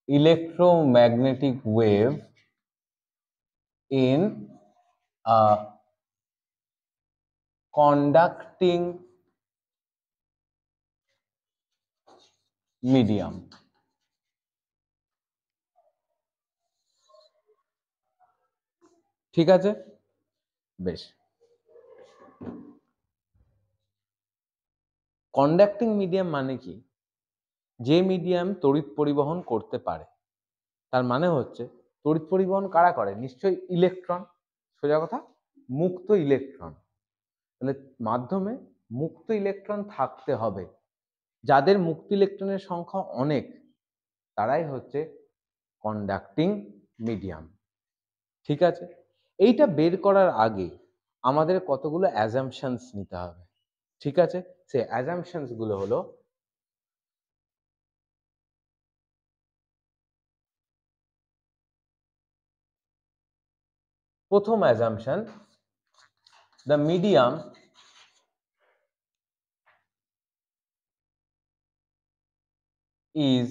electromagnetic wave in a conducting medium. ঠিক আছে, বেশ। কন্ডাক্টিং মিডিয়াম মানে কি? যে মিডিয়াম তড়িৎ পরিবহন করতে পারে। তার মানে হচ্ছে তড়িৎ পরিবহন কারা করে? নিশ্চয়ই ইলেকট্রন। সোজা কথা, মুক্ত ইলেকট্রন। তাহলে মাধ্যমে মুক্ত ইলেকট্রন থাকতে হবে। যাদের মুক্ত ইলেকট্রনের সংখ্যা অনেক, তারাই হচ্ছে কন্ডাক্টিং মিডিয়াম। ঠিক আছে, এইটা বের করার আগে আমাদের কতগুলো অ্যাজাম্পশনস নিতে হবে। ঠিক আছে, সেই অ্যাজাম্পশনস গুলো হলো, প্রথম assumption, the medium is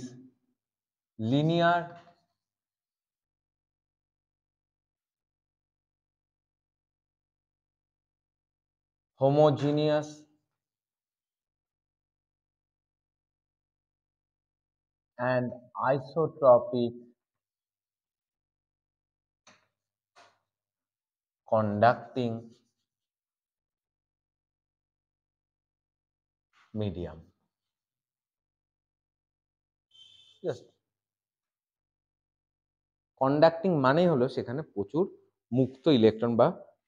linear homogeneous and isotropic conducting medium. Just conducting মানেই হলো সেখানে প্রচুর মুক্ত ইলেকট্রন বা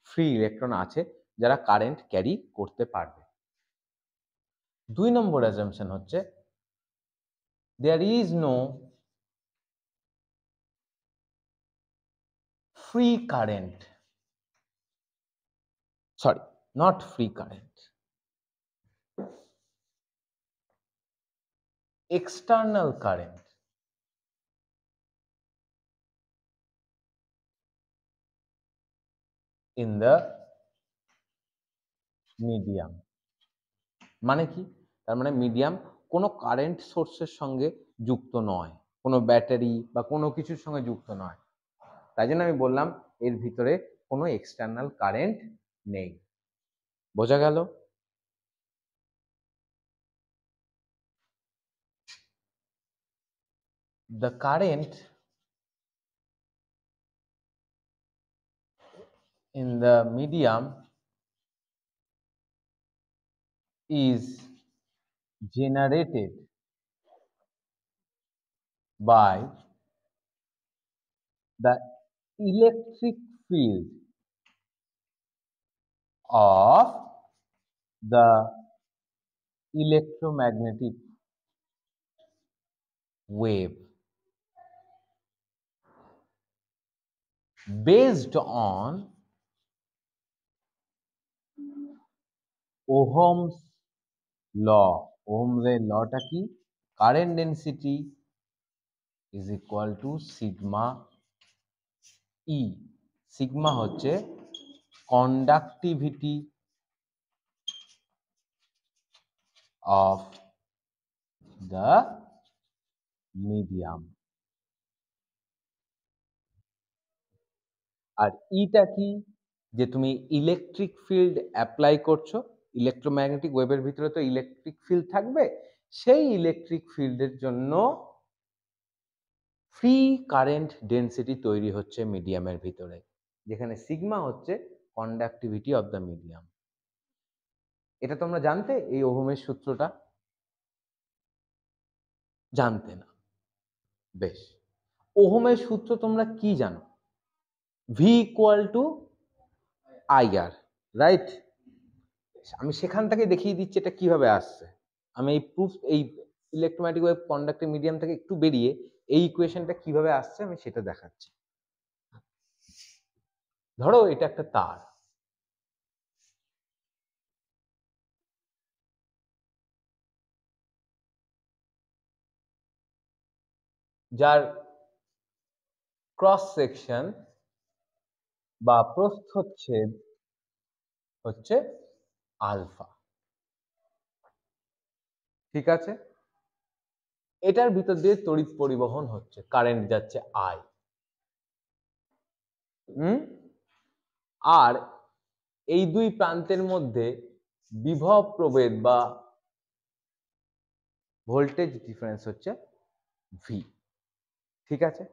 ফ্রি ইলেকট্রন আছে যারা কারেন্ট ক্যারি করতে পারবে। 2 নম্বর অ্যাজাম্পশন হচ্ছে there is no free current, sorry, not free current, external current in the medium. মানে কি? তার মানে মিডিয়াম কোনো কারেন্ট সোর্সের সঙ্গে যুক্ত নয়, কোনো ব্যাটারি বা কোনো কিছুর সঙ্গে যুক্ত নয়। তাই জন্য আমি বললাম এর ভিতরে কোনো এক্সটার্নাল কারেন্ট নেই। বোঝা গেল? The current in the medium is generated by the electric field of the electromagnetic wave based on Ohm's law. ওহমের লটা কি? Current density is equal to sigma E. Sigma হচ্ছে কন্ডাক্টিভিটি অফ দ্য মিডিয়াম। আর ইটা কি? যে তুমি electric field apply করছো, electromagnetic ওয়েভের ভিতরে তো ইলেকট্রিক ফিল্ড থাকবে, সেই ইলেকট্রিক ফিল্ডের জন্য ফ্রি কারেন্ট ডেন্সিটি তৈরি হচ্ছে মিডিয়ামের ভিতরে, যেখানে সিগমা হচ্ছে কন্ডাক্টিভিটি অফ দ্য মিডিয়াম। এটা তোমরা জানতে? এই ওহমের সূত্রটা জানতে না? বেশ, ওহমের সূত্র তোমরা কি জানো? V equal two IR, right? আমি সেখান থেকে দেখিয়ে দিচ্ছি এটা কিভাবে আসছে। আমি এই ইলেকট্রোম্যাগনেটিক ওয়েভ কন্ডাক্টিং মিডিয়াম থেকে একটু বেরিয়ে এই ইকুয়েশনটা কিভাবে আসছে আমি সেটা দেখাচ্ছি। ধরো এটা একটা তার, যার ক্রস সেকশন বা প্রস্থচ্ছেদ হচ্ছে আলফা। ঠিক আছে, এটার ভিতর দিয়ে তড়িৎ পরিবহন হচ্ছে, কারেন্ট যাচ্ছে আই। আর এই দুই প্রান্তের মধ্যে বিভব প্রভেদ বা ভোল্টেজ ডিফারেন্স হচ্ছে ভি। ঠিক আছে,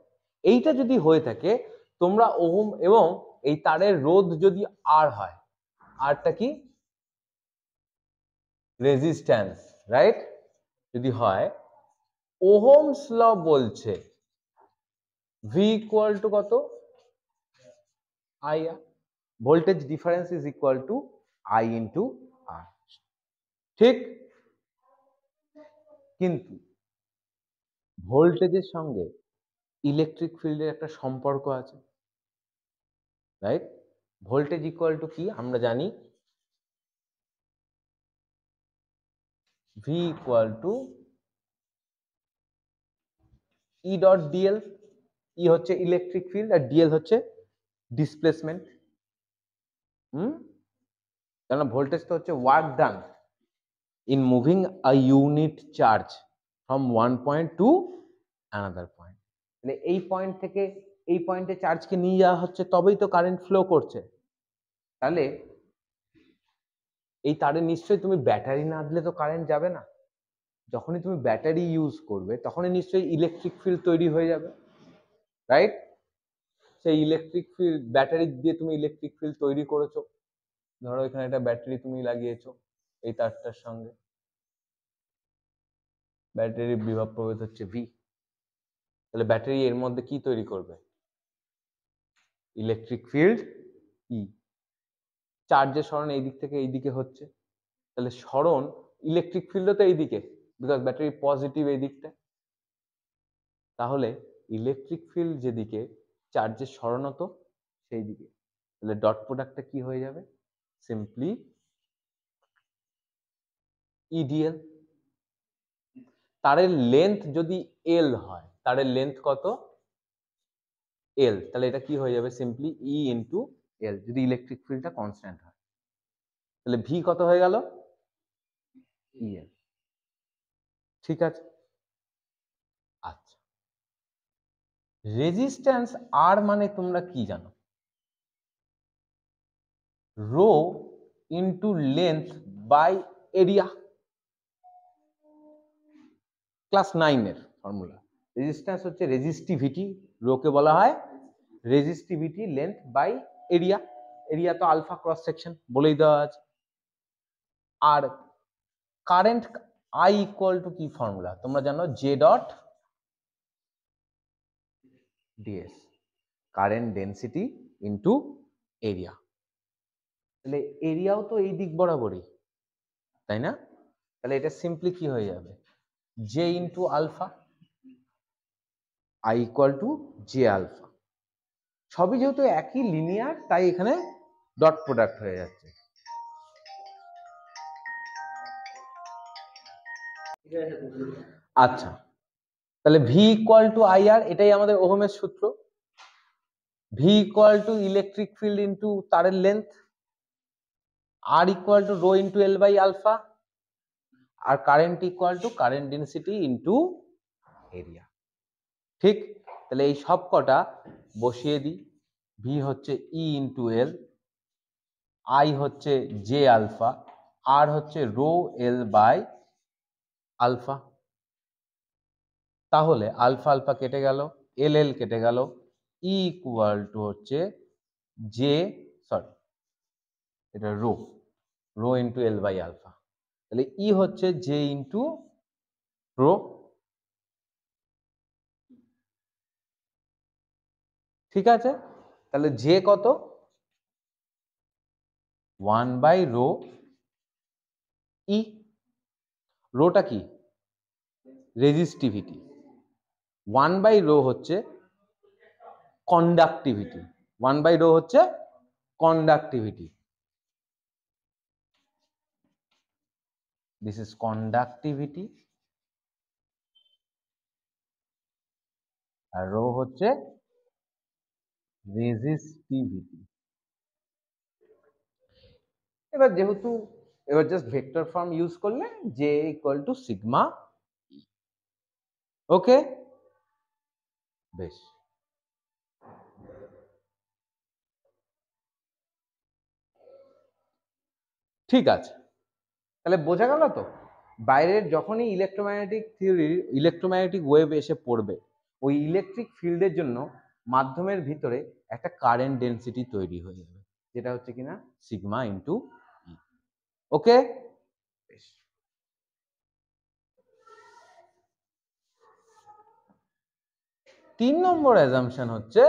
এইটা যদি হয়ে থাকে তোমরা ওহম, এবং এই তারের রোধ যদি আর হয়, আরটা কি রেজিস্ট্যান্স, রাইট? যদি হয়, ওহমস ল বলছে ভি ইকুয়াল টু কত, I R, voltage difference is equal to I into R. ঠিক, কিন্তু ভোল্টেজের সঙ্গে ইলেকট্রিক ফিল্ডের একটা সম্পর্ক আছে, রাইট? ভোল্টেজ ইকুয়াল টু কি আমরা জানি, V equal to E dot DL. E হচ্ছে ইলেকট্রিক ফিল্ড আর ডিএল হচ্ছে ডিসপ্লেসমেন্ট। কেন, ভোল্টেজ তো হচ্ছে work done in moving a unit charge from one point to another point। মানে এই পয়েন্ট থেকে এই পয়েন্টে চার্জকে নিয়ে যাওয়া হচ্ছে, তবেই তো কারেন্ট ফ্লো করছে। তাহলে এই তারে নিশ্চয়ই তুমি ব্যাটারি না দিলে তো কারেন্ট যাবে না। যখনই তুমি ব্যাটারি ইউজ করবে তখনই নিশ্চয়ই ইলেকট্রিক ফিল্ড তৈরি হয়ে যাবে, রাইট? সেই ইলেকট্রিক ফিল্ড, ব্যাটারি দিয়ে তুমি ইলেকট্রিক ফিল্ড তৈরি করেছো। ধরো এখানে একটা ব্যাটারি তুমি লাগিয়েছো এই তারটার সঙ্গে, ব্যাটারির বিভব প্রভেদ হচ্ছে ভি। তাহলে ব্যাটারি এর মধ্যে কি তৈরি করবে, ইলেকট্রিক ফিল্ড ই। চার্জের সরণ এই দিক থেকে এই দিকে হচ্ছে, তাহলে সরণ ইলেকট্রিক ফিল্ডও তো এই দিকে, বিকজ ব্যাটারি পজিটিভ এই দিকটা। তাহলে ইলেকট্রিক ফিল্ড যেদিকে চার্জের সরণ হতো সেই দিকে, তাহলে ডট প্রোডাক্টটা কি হয়ে যাবে, সিম্পলি ইডিএল। তারের লেন্থ যদি এল হয়, তারের লেন্থ কত, এল, তাহলে এটা কি হয়ে যাবে, সিম্পলি ই ইন্টু এল, যদি ইলেকট্রিক ফিল্ডটা কনস্ট্যান্ট হয়। তাহলে ভি কত হয়ে গেল, ইএল। ঠিক আছে, আচ্ছা। রেজিস্ট্যান্স আর মানে তোমরা কি জানো, rho into length by area, class 9 এর ফর্মুলা। রেজিস্ট্যান্স হচ্ছে রেজিস্টিভিটি, রোকে বলা হয় resistivity, length by area. Area তো আলফা ক্রস সেকশন বলেই দেওয়া আছে। আর কারেন্ট আই ইকুয়াল টু কি ফর্মুলা তোমরা জানো, J dot ds, current density into area. তাহলে এরিয়াও তো এই দিক বরাবরই, তাই না? তাহলে এটা সিম্পলি কি হয়ে যাবে, J into alpha, I equal to J alpha. সবই যেহেতু একই লিনিয়ার, তাই এখানে ডট প্রোডাক্ট হয়ে যাচ্ছে। আচ্ছা, তাহলে V equal to I R, এটাই আমাদের ওহমের সূত্র। V equal to electric field into তারের length, R equal to rho into L by alpha, আর current equal to current density into area. ঠিক, তাহলে এই সব কটা বসিয়ে দিই। ভি হচ্ছে ই ইন্টু এল, আই হচ্ছে জে আলফা, আর হচ্ছে রো এল বাই আলফা। তাহলে আলফা আলফা কেটে গেল, এল এল কেটে গেল, ই ইকুয়াল টু হচ্ছে জে, সরি এটা rho, rho into L by alpha. তাহলে ই হচ্ছে জে ইন্টু রো। ঠিক আছে, তাহলে জে কত, 1 বাই রো ই। রোটা কি, রেজিস্টিভিটি, 1 বাই রো হচ্ছে কন্ডাক্টিভিটি, 1 বাই রো হচ্ছে কন্ডাক্টিভিটি। দিস ইজ কন্ডাক্টিভিটি, আর রো হচ্ছে রেজিস্টিভিটি। এবার যেহেতু এবার জাস্ট ভেক্টর ফর্ম ইউজ করলে J equal to sigma, okay, বেশ। ঠিক আছে, তাহলে বোঝা গেল তো, বাইরের যখনই ইলেকট্রোম্যাগনেটিক থিওরি, ইলেকট্রোম্যাগনেটিক ওয়েভ এসে পড়বে, ওই ইলেকট্রিক ফিল্ডের জন্য মাধ্যমের ভিতরে একটা কারেন্ট ডেনসিটি তৈরি হয়ে যাবে, যেটা হচ্ছে কিনা সিগমা ইন্টু ই। ওকে, বেশ। 3 নম্বর অ্যাজাম্পশন হচ্ছে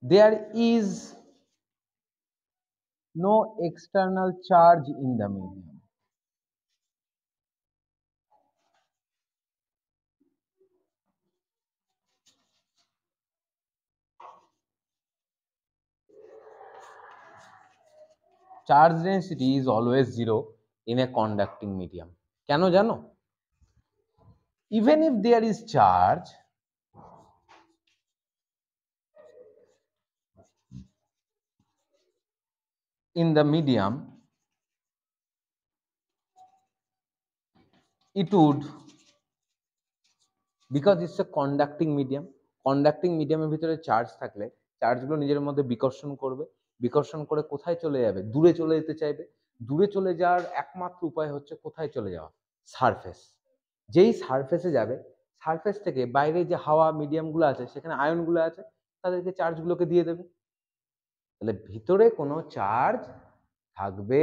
there is no external charge in the medium. Charge density is always 0 in a conducting medium. কেন জানো? Even if there is charge, in the medium, it would, because it's a conducting medium, conducting medium এর ভিতরে charge থাকলে চার্জগুলো নিজের মধ্যে বিকর্ষণ করবে, বিকর্ষণ করে কোথায় চলে যাবে? দূরে চলে যেতে চাইবে। দূরে চলে যাওয়ার একমাত্র উপায় হচ্ছে কোথায় চলে যাওয়া? সারফেস। যেই সারফেসে যাবে, সারফেস থেকে বাইরে যে হাওয়া মিডিয়ামগুলো আছে, সেখানে আয়নগুলো আছে, তাদেরকে চার্জগুলোকে দিয়ে দেবে। তাহলে ভিতরে কোনো চার্জ থাকবে,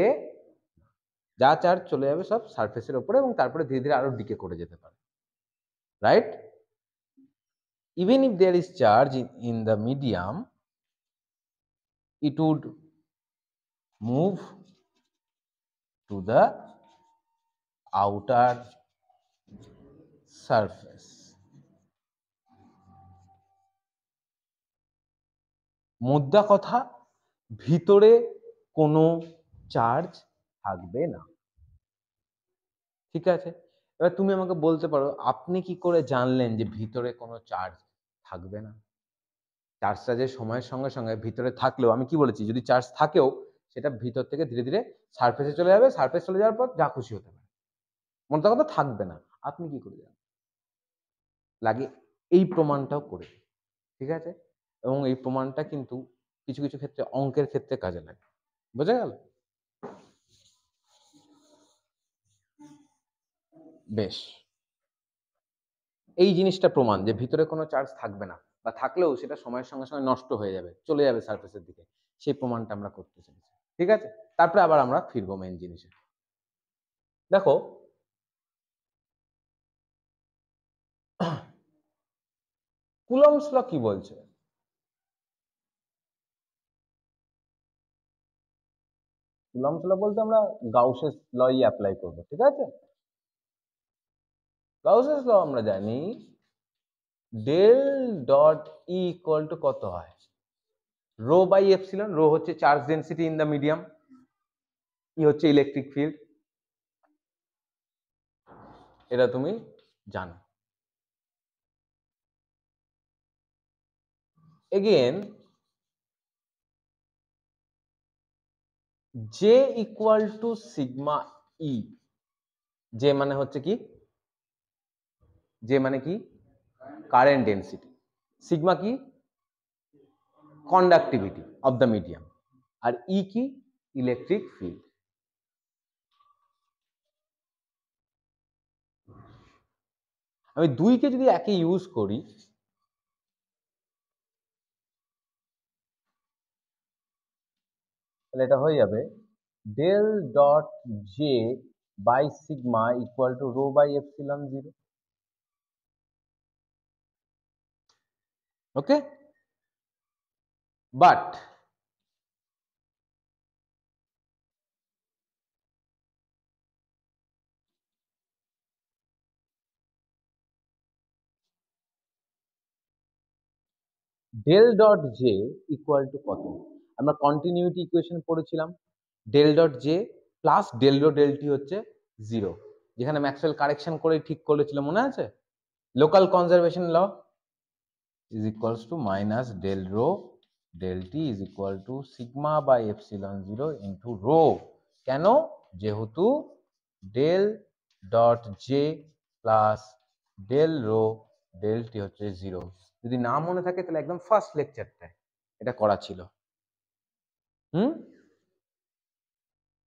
যা চার্জ চলে যাবে সব সারফেসের উপরে, এবং তারপরে ধীরে ধীরে আরো ডিকে করে যেতে পারে, right? Even if there is charge in the medium, it would move to the outer surface. মুদ্রা কথা, ভিতরে কোনো চার্জ থাকবে না। ঠিক আছে, এবার তুমি আমাকে বলতে পারো, আপনি কি করে জানলেন যে ভিতরে কোনো চার্জ থাকবে না? চার্জটা যে সময়ের সঙ্গে সঙ্গে ভিতরে থাকলেও, আমি কি বলেছি, যদি চার্জ থাকেও সেটা ভিতর থেকে ধীরে ধীরে সারফেসে চলে যাবে, সারফেস চলে যাওয়ার পর যা খুশি হতে পারে, মোদ্দা কথা থাকবে না। আপনি কি করে জানেন? লাগে এই প্রমাণটাও করে, ঠিক আছে? এবং এই প্রমাণটা কিন্তু কিছু কিছু ক্ষেত্রে অঙ্কের ক্ষেত্রে কাজে লাগে। বোঝা গেল? বেশ, এই জিনিসটা প্রমাণ যে ভিতরে কোনো চার্জ থাকবে না, বা থাকলেও সেটা সময়ের সঙ্গে সঙ্গে নষ্ট হয়ে যাবে, চলে যাবে সারফেসের দিকে, সেই প্রমাণটা আমরা করতে চাইছি। ঠিক আছে, তারপরে আবার আমরা ফিরবো মেইন জিনিসে। দেখো, কুলম্বস ল কি বলছে? কুলম্বস ল বলতে আমরা গাউসেস লই অ্যাপ্লাই করব, ঠিক আছে? গাউসেস ল আমরা জানি del dot E equal to কত হয়? Rho by epsilon. রো হচ্ছে charge density in the medium, E হচ্ছে ইলেকট্রিক ফিল্ড, এটা তুমি জানো। Again J equal to sigma E. J মানে হচ্ছে কি? জে মানে কি? Current density. সিগমা কি? Conductivity of the medium. আর ই কি? Electric field. আমি দুইকে যদি একে ইউজ করি, তাহলে এটা হয়ে যাবে del dot J by sigma equal to rho by epsilon 0। Okay, but del dot J equal to কত? আমরা কন্টিনিউটি ইকুয়েশন পড়েছিলাম, del dot J plus del rho del T হচ্ছে 0, যেখানে ম্যাক্সওয়েল কারেকশন করে ঠিক করেছিল, মনে আছে? Local conservation law is equals to minus del rho del T is equal to sigma by epsilon 0 into rho. কেন? যেহেতু del dot J plus del rho del T হচ্ছে 0। যদি না মনে থাকে তাহলে একদম ফার্স্ট লেকচারটায় এটা করা ছিল।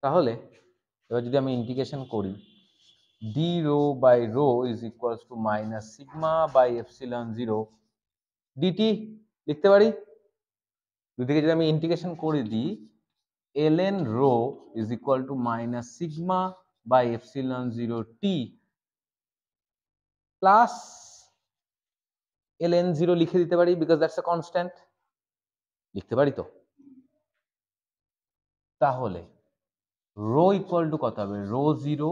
তাহলে এবার যদি আমি ইন্টিগ্রেশন করি, D rho by rho is equals to minus sigma by epsilon 0 DT লিখতে পারি। দুদিকে যদি আমি ইন্টিগ্রেশন করে দিই, ln rho is equal to minus sigma by epsilon 0 T plus ln 0 লিখে দিতে পারি বিকজ দ্যাটস এ কনস্ট্যান্ট, লিখতে পারি তো। তাহলে রো ইকুয়াল টু কত হবে, rho 0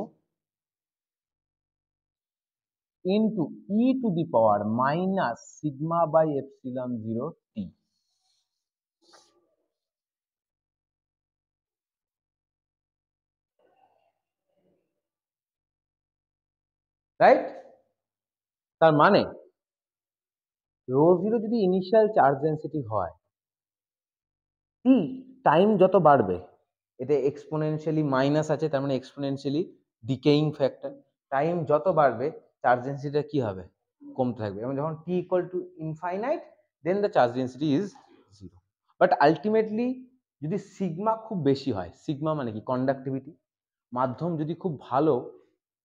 into E to the power minus sigma by epsilon 0 T. Right? তার মানে রো 0 যদি ইনিশিয়াল চার্জ ডেনসিটি হয়, টাইম যত বাড়বে, এটা এক্সপোনেনশিয়ালি মাইনাস আছে, তার মানে এক্সপোনেনশিয়ালি ডিকেইং ফ্যাক্টর, টাইম যত বাড়বে চার্জ ডেনসিটিটা কি হবে, কমতে থাকবে। এবং যখন T equal to infinite then the charge density is 0। But ultimately যদি সিগমা খুব বেশি হয়, সিগমা মানে কি কন্ডাক্টিভিটি, মাধ্যম যদি খুব ভালো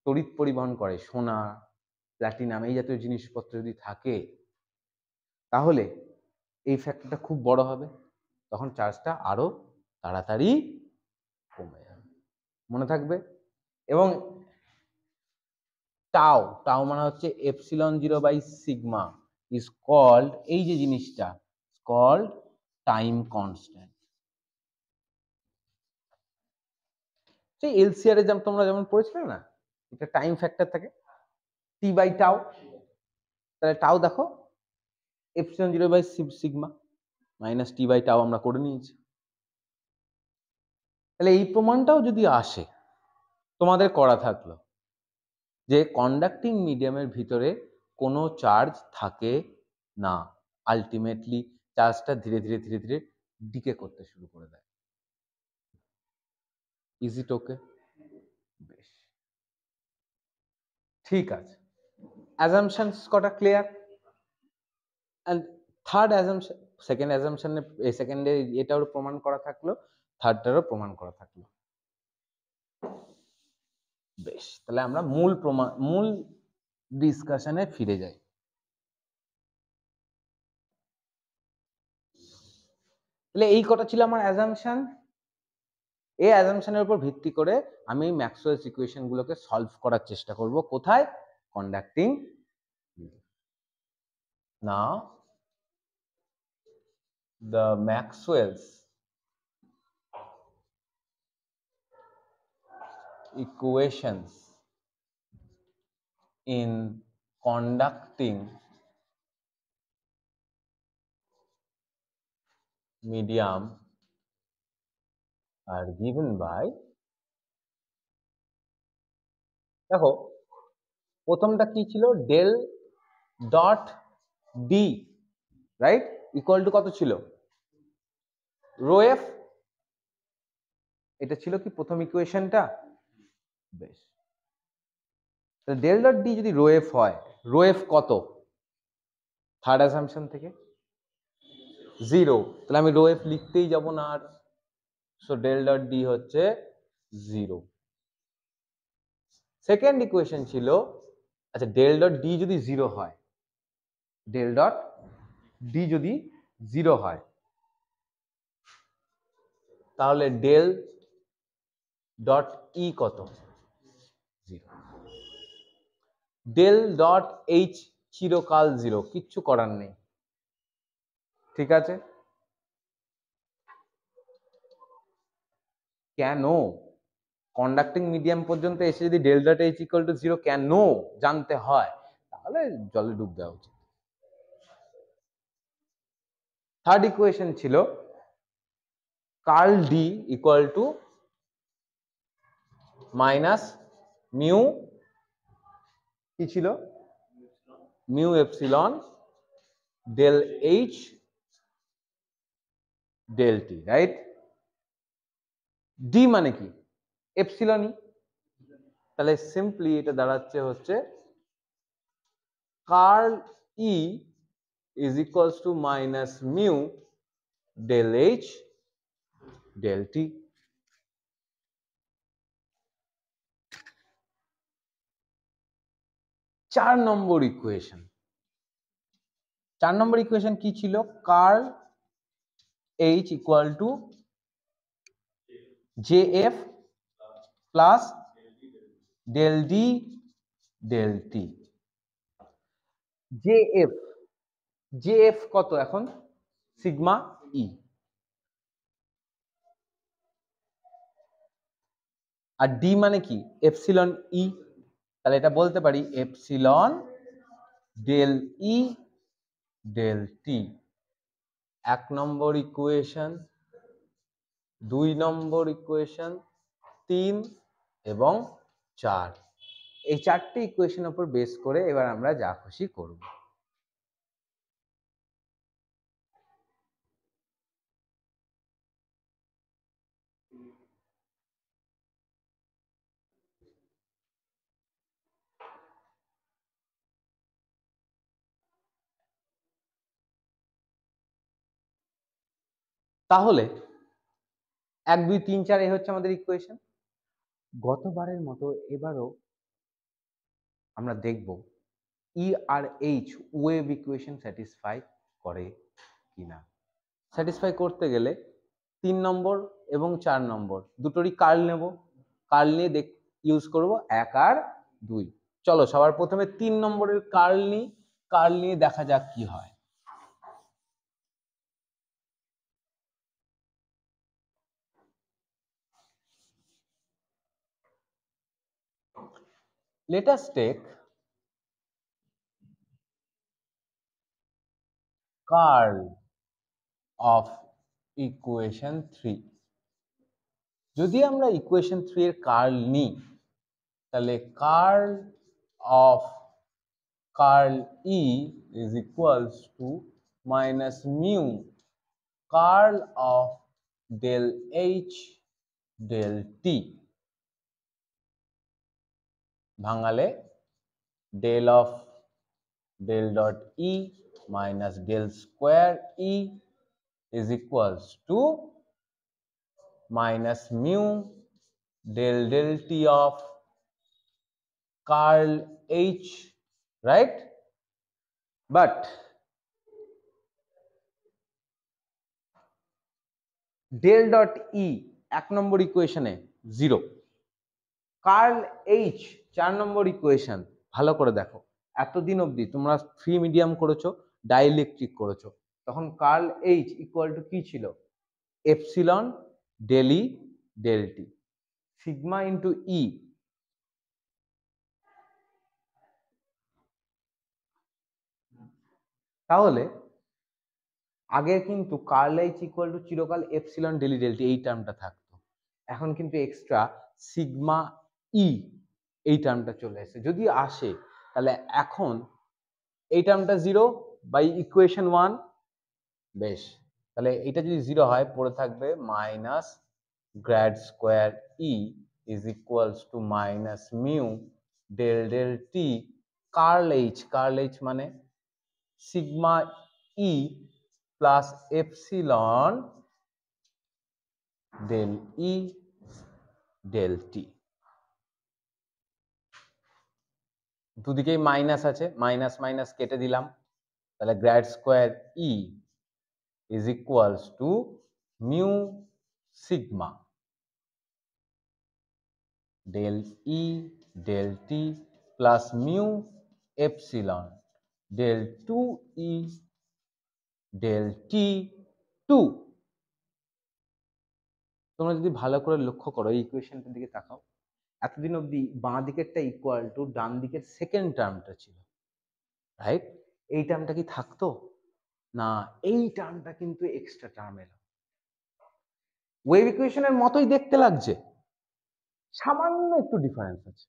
তড়িৎ পরিবহন করে, সোনা প্ল্যাটিনাম এই জাতীয় জিনিসপত্র যদি থাকে, তাহলে এই ফ্যাক্টরটা খুব বড় হবে, তখন চার্জটা আরো তাড়াতাড়ি কমে যাবে, মনে থাকবে। এবং টাও, টাও মানে হচ্ছে epsilon 0 by sigma is called, এই যে জিনিসটা কল্ড টাইম কনস্ট্যান্ট। সেই এলসিআর এ যেমন তোমরা যেমন পড়েছিলে না, এটা টাইম ফ্যাক্টর থাকে টি বাই টাও, তাহলে টাও দেখো epsilon 0 by sigma minus T by tau আমরা করে নিয়েছি। তাহলে এই প্রমাণটাও যদি আসে, তোমাদের করা থাকলো যে কন্ডাক্টিং মিডিয়ামের ভিতরে কোনো চার্জ থাকে না, আলটিমেটলি চার্জটা ধীরে ধীরে ধীরে ধীরে ডিকে করতে শুরু করে দেয়। Is it okay? বেশ, ঠিক আছে। অ্যাজাম্পশনস কটা clear? And third assumption, second অ্যাজাম্পশনে সেকেন্ডে এটাও প্রমাণ করা থাকলো, থার্ডটারও প্রমাণ করা থাকলো। বেশ, তাহলে আমরা মূল ডিসকাশনে ফিরে যাই। তাহলে এই কটা ছিল আমার অ্যাজাম্পশন। এই অ্যাজাম্পশনের উপর ভিত্তি করে আমি ম্যাক্সওয়েলস ইকুয়েশন গুলোকে সলভ করার চেষ্টা করব, কোথায়, conducting. Now the Maxwell's equations in conducting medium are given by, দেখো প্রথমটা কি ছিল, del dot D, right, equal to কত ছিল, রো এফ। এটা ছিল কি প্রথম ইকুয়েশনটা? বেশ, ডেল ডট ডি যদি রো এফ হয়, রো এফ কত থার্ড অ্যাসাম্পশন থেকে, 0, তাহলে আমি রো এফ লিখতেই যাব না আর, সো ডেল ডট ডি হচ্ছে 0। সেকেন্ড ইকুয়েশন ছিল, আচ্ছা ডেল ডট ডি যদি 0 হয়, ডেল ডট ডি যদি 0 হয়, তাহলে ডেল ডট ই কত, 0। ডেল ডট এইচ চিরকাল 0, কিচ্ছু করার নেই, ঠিক আছে। কেন কন্ডাক্টিং মিডিয়াম পর্যন্ত এসে যদি del dot H equal to 0 কেন জানতে হয়, তাহলে জলে ডুব দেওয়া উচিত। থার্ড ইকুয়েশন ছিল curl D equal to minus mu, কি ছিল, mu epsilon del H del T, right. D মানে কি, এপসিলন ই, তাহলে সিম্পলি এটা দাঁড়াচ্ছে হচ্ছে curl E is equals to minus mu del H del T. চার নম্বর ইকুয়েশন, কি ছিল? Curl H equal to J F plus del D del T. J F কত এখন? Sigma E. আর ডি মানে কি? Epsilon E. তাহলে এটা বলতে পারি epsilon del E del T. 1 নম্বর ইকুয়েশন, 2 নম্বর ইকুয়েশন, 3 এবং 4। এই 4টি ইকুয়েশনের উপর বেস করে এবার আমরা যা খুশি করব। তাহলে 1 2 3 4 এই হচ্ছে আমাদের ইকুয়েশন। গতবারের মতো এবারও আমরা দেখব ই আর এইচ ওয়েভ ইকুয়েশন স্যাটিসফাই করে কিনা। স্যাটিসফাই করতে গেলে 3 নম্বর এবং 4 নম্বর দুটোরই কার্ল নেব। কার্ল নিয়ে ইউজ করব 1 আর 2। চলো সবার প্রথমে 3 নম্বরের কার্ল নিই। কার্ল নিয়ে দেখা যাক কি হয়। Let us take curl of equation 3। যদি আমরা ইকুয়েশন 3 এর কার্ল নিই তাহলে curl of curl E is equals to minus mu curl of del H del T. ভাঙালে del of del dot E minus del square E is equals to minus mu del del t of curl h, right? But del dot e 1 নম্বর ইকুয়েশনে 0, curl h 4 নম্বর equation. ভালো করে দেখো, এতদিন অবধি তোমরা free medium করেছো, dielectric করেছো, তখন কার্ল h ইকুয়াল টু কি ছিল? এপসিলন ডেল ই ডেল টি, সিগমা ইন্টু ই। তাহলে আগে কিন্তু কার্ল এইচ ইকুয়াল টু চিরকাল এপসিলন ডেল ই ডেল টি এই টার্মটা থাকতো। এখন কিন্তু এক্সট্রা সিগমা ই এই টার্মটা চলে এসেছে। যদি আসে তাহলে এখন এই টার্মটা 0 বাই ইকুয়েশন 1। বেশ, তাহলে এটা যদি 0 হয় পড়ে থাকবে minus grad square E is equals to minus mu del del T curl H মানে sigma E plus epsilon del E del T. দুদিকেই মাইনাস আছে, মাইনাস মাইনাস কেটে দিলাম, তাহলে grad square E is equals to mu sigma del E del T plus mu epsilon del 2 E del T 2। তোমরা যদি ভালো করে লক্ষ্য করো এই ইকুয়েশনটার দিকে তাকাও, এতদিন অবধি বাঁ দিকেরটা ইকুয়াল টু ডান দিকের সেকেন্ড টার্মটা ছিল, রাইট? এই টার্মটা কি থাকতো না? এই টার্মটা কিন্তু এক্সট্রা টার্ম এলো। ওয়েভ ইকুয়েশনের মতোই দেখতে লাগছে, সামান্য একটু ডিফারেন্স আছে।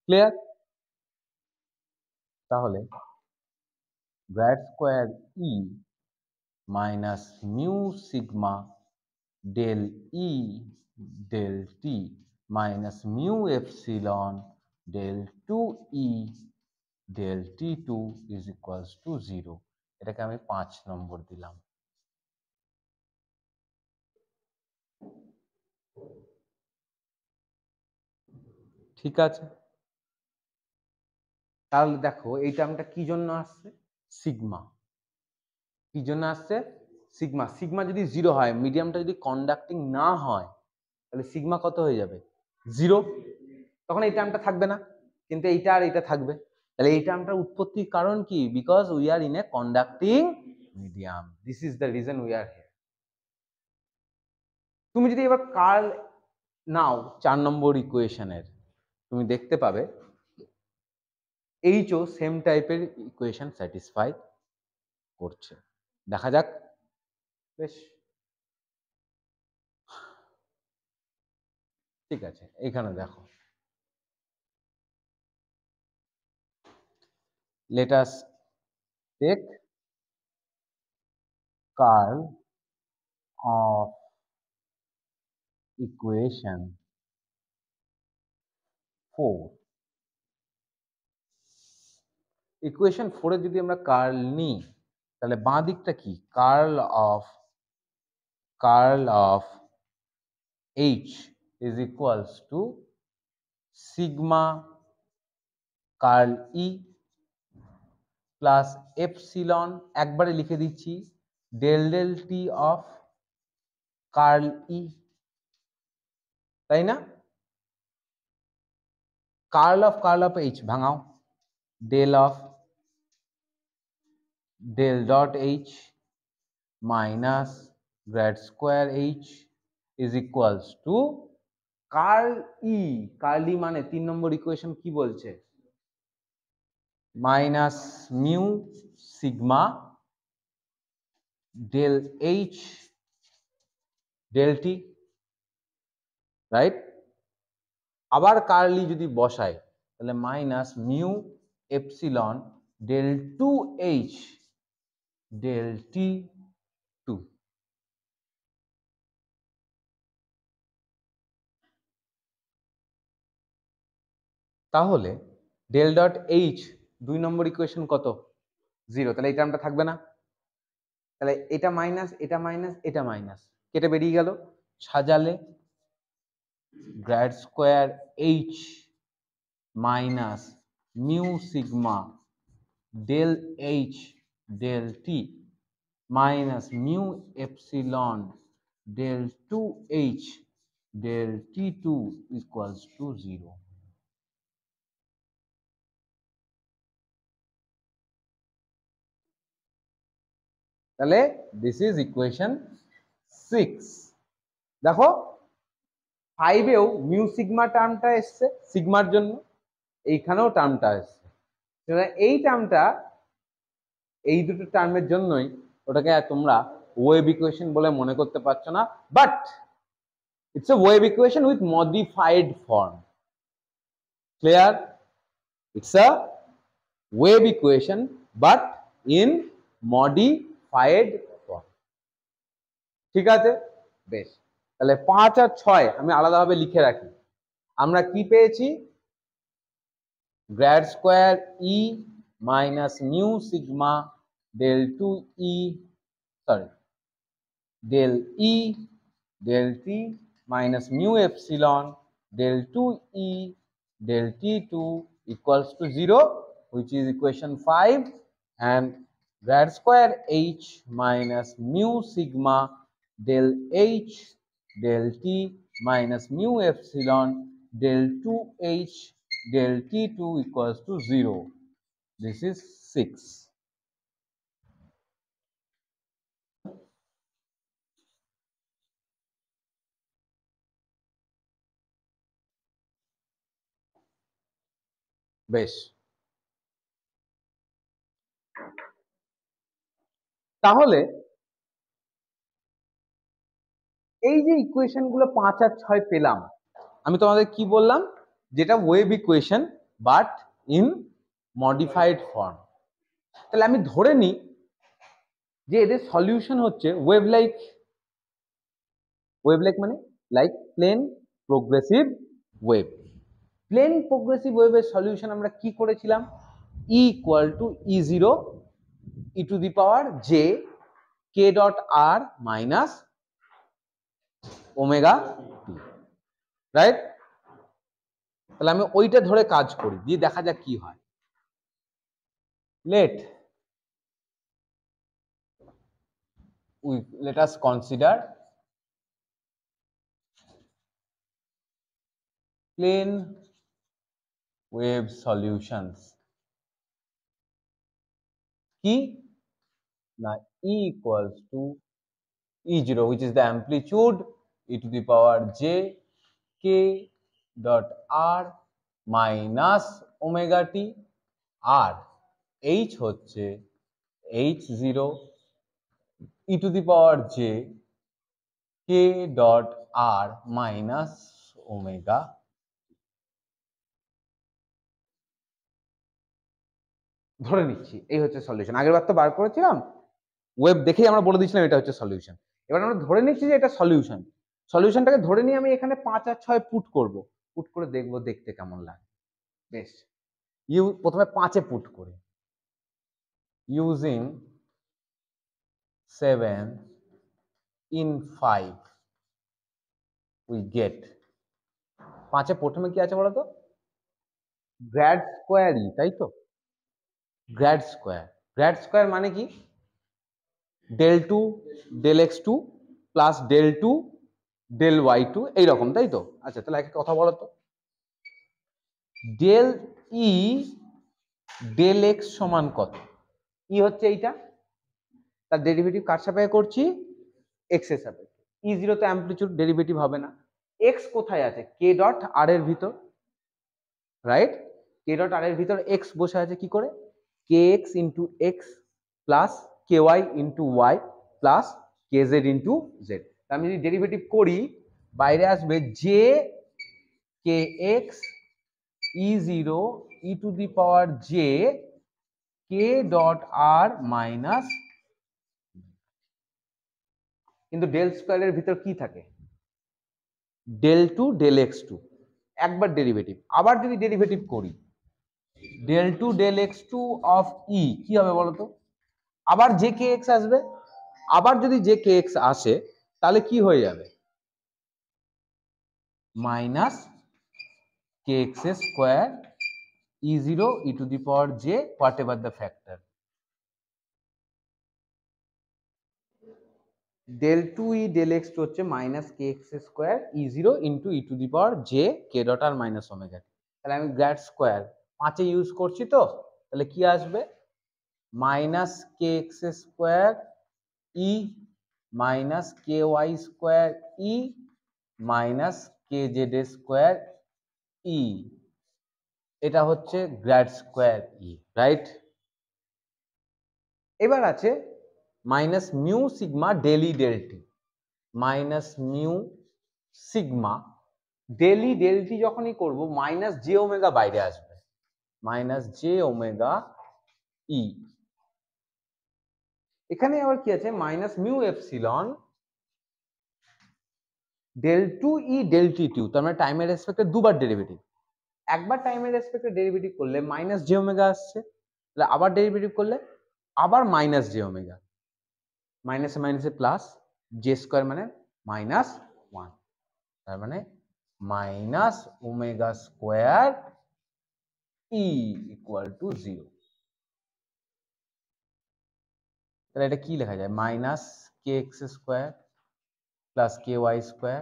ক্লিয়ার? তাহলে grad square E minus mu sigma del E del T minus mu epsilon del 2E del T2 is equals to 0। এটাকে আমি 5 নম্বর দিলাম। ঠিক আছে, তাহলে দেখো এই টার্মটা কি জন্য আসছে? সিগমা। কি জন্য আসছে? সিগমা। সিগমা যদি 0 হয়, মিডিয়ামটা যদি কন্ডাক্টিং না হয়, তাহলে সিগমা কত হয়ে যাবে? 0। তখন এই টার্মটা থাকবে না, কিন্তু এইটা আর এটা থাকবে। তাহলে এই টার্মটার উৎপত্তির কারণ কি? Because we are in a conducting medium. This is the reason we are here. তুমি যদি এবার কার্ল নাও 4 নম্বর ইকুয়েশনের, তুমি দেখতে পাবে এইচও সেম টাইপের ইকুয়েশন স্যাটিসফাই করছে। দেখা যাক। বেশ, ঠিক আছে, এখানে দেখো, let us take curl of equation 4। Equation 4 এর যদি আমরা কার্ল নিই, তাহলে বাঁ দিকটা কি? Curl of h is equals to sigma curl E plus epsilon, একবারে লিখে দিচ্ছি, del del T of curl E, তাই না? কার্ল অফ এইচ ভাঙাও, del dot H minus grad square H is equals to curl E. Curl E মানে 3 নম্বর equation কি বলছে? Minus mu sigma del H del T, right? আবার curl E যদি বসাই, তাহলে minus mu epsilon del 2H del T2। তাহলে del dot H 2 নম্বর ইকুয়েশন কত? 0। তাহলে এই টার্মটা থাকবে না। তাহলে এটা মাইনাস, এটা মাইনাস, এটা মাইনাস, কেটে বেরিয়ে গেল। সাজালে grad square H minus mu sigma del H del T minus mu epsilon del 2H del T2 equals to 0। তাহলে দিস ইজ ইকুয়েশন 6। দেখো 5 এও মিউ সিগমা টার্মটা এসছে সিগমার জন্য, এইখানেও টার্মটা এসছে। এই টার্মটা, এই দুটো টার্মের জন্যই ওটাকে তোমরা ওয়েভ ইকুয়েশন বলে মনে করতে পারছো না, but it's a wave equation with modified form. Clear? It's a wave equation but in modified form. ঠিক আছে, বেশ। তাহলে 5 আর 6 আমি আলাদাভাবে লিখে রাখি। আমরা কি পেয়েছি? Grad square E minus mu sigma del 2E, sorry, del E del T minus mu epsilon del 2E del T2 equals to 0, which is equation 5, and grad square H minus mu sigma del H del T minus mu epsilon del 2H del T2 equals to 0. This is 6. বেশ, তাহলে এই যে equation গুলো 5 আর 6 পেলাম, আমি তোমাদের কি বললাম? যেটা wave equation but in modified form. তাহলে আমি ধরে নিই যে এদের সলিউশন হচ্ছে ওয়েভ লাইক। ওয়েভ লাইক মানে like plane progressive wave. Plane progressive ওয়েভের সলিউশন আমরা কি করেছিলাম? E equal to E0 e to the power j k dot r minus omega t, right? তাহলে আমি ওইটা ধরে কাজ করি, দিয়ে দেখা যাক কি হয়। let us consider plane wave solutions. কি না, E equals to E0 which is the amplitude e to the power j k dot r minus omega t, R h হচ্ছে h0 e to the power j k dot r minus omega। ধরে নিচ্ছি এই হচ্ছে solution. আগের বার তো বার করেছিলাম, web দেখেই আমরা বলে দিয়েছিলাম এটা হচ্ছে সলিউশন। এবার আমরা ধরে নিচ্ছি যে এটা সলিউশন। সলিউশনটাকে ধরে নিয়ে আমি এখানে 5 আর 6 পুট করব, পুট করে দেখবো দেখতে কেমন লাগে। বেশ, প্রথমে 5-এ পুট করি। ইউজিং 7 in 5 we get, 5-এ প্রথমে কি আছে বলতো? গ্র্যাড স্কোয়ার ই, তাই তো? গ্র্যাড স্কোয়ার মানে কি? del 2 del x2 plus del 2 del y2 এইরকম, তাই তো? আচ্ছা, তাহলে একটা কথা বলো তো, del e del x সমান কত? ই হচ্ছে এইটা, তার ডেরিভেটিভ কার সাপেক্ষে করছি? এক্স এর সাপেক্ষে। E0 তো অ্যামপ্লিটিউড, ডেরিভেটিভ হবে না। x কোথায় আছে? k ডট r এর ভিতর, রাইট? k ডট r এর ভিতর x বসে আছে কি করে? kx into X plus ky into Y plus kz into Z. আমি যদি ডেরিভেটিভ করি, বাইরে আসবে যে kx E0 e to the power j k dot r minus, কিন্তু ডেল স্কোয়ারের ভিতর কি থাকে? del 2 del x2, একবার ডেরিভেটিভ। আবার যদি ডেরিভেটিভ করি del 2 del x2 of e, কি হবে বলতো? আবার যে kx আসবে। আবার যদি যে kx আসে তাহলে কি হয়ে যাবে? Minus kx square E0 e to the power j whatever the factor. del 2e del x2 হচ্ছে minus kx square E0 into e to the power j k dot R minus omega. তাহলে আমি grad square 5-এ use করছি, তো তাহলে কি আসবে? Minus kx square E minus ky square E minus kz square E, এটা হচ্ছে গ্র্যাড স্কোয়ার ই, রাইট? এবার আছে minus mu sigma del E del T, minus mu sigma del E del T যখনই করব মাইনাস জে ওমেগা বাইরে আসবে, minus J omega ই। এখানে আবার কি আছে? Minus mu epsilon del 2e del t2, তার মানে টাইমের রেসপেক্টে দুবার ডেরিভেটিভ। একবার টাইমের রেসপেক্টে ডেরিভেটিভ করলে মাইনাস জে ওমেগা আসছে, তাহলে আবার ডেরিভেটিভ করলে আবার মাইনাস জে ওমেগা, মাইনাসে মাইনাসে প্লাস, জে স্কোয়ার মানে মাইনাস 1, তার মানে minus omega square E equal to 0। তাহলে এটা কি লেখা যায়? Minus K X square plus K Y square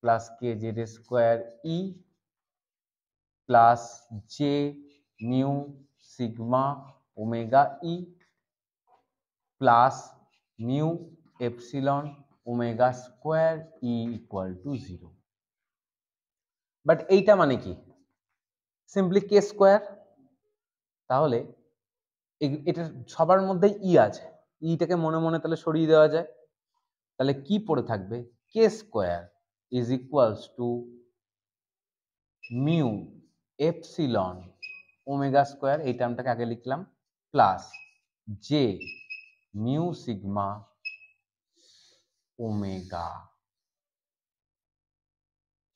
plus K Z square E plus J mu sigma omega E plus mu epsilon omega square E equal to 0। But এইটা মানে কি? Simply K square. তাহলে এটা সবার মধ্যে ই আছে, ইটাকে মনে মনে তাহলে সরিয়ে দেওয়া যায়। তাহলে কি পড়ে থাকবে? K square is equals to mu epsilon omega square, এই টার্মটাকে আগে লিখলাম, plus J mu sigma omega.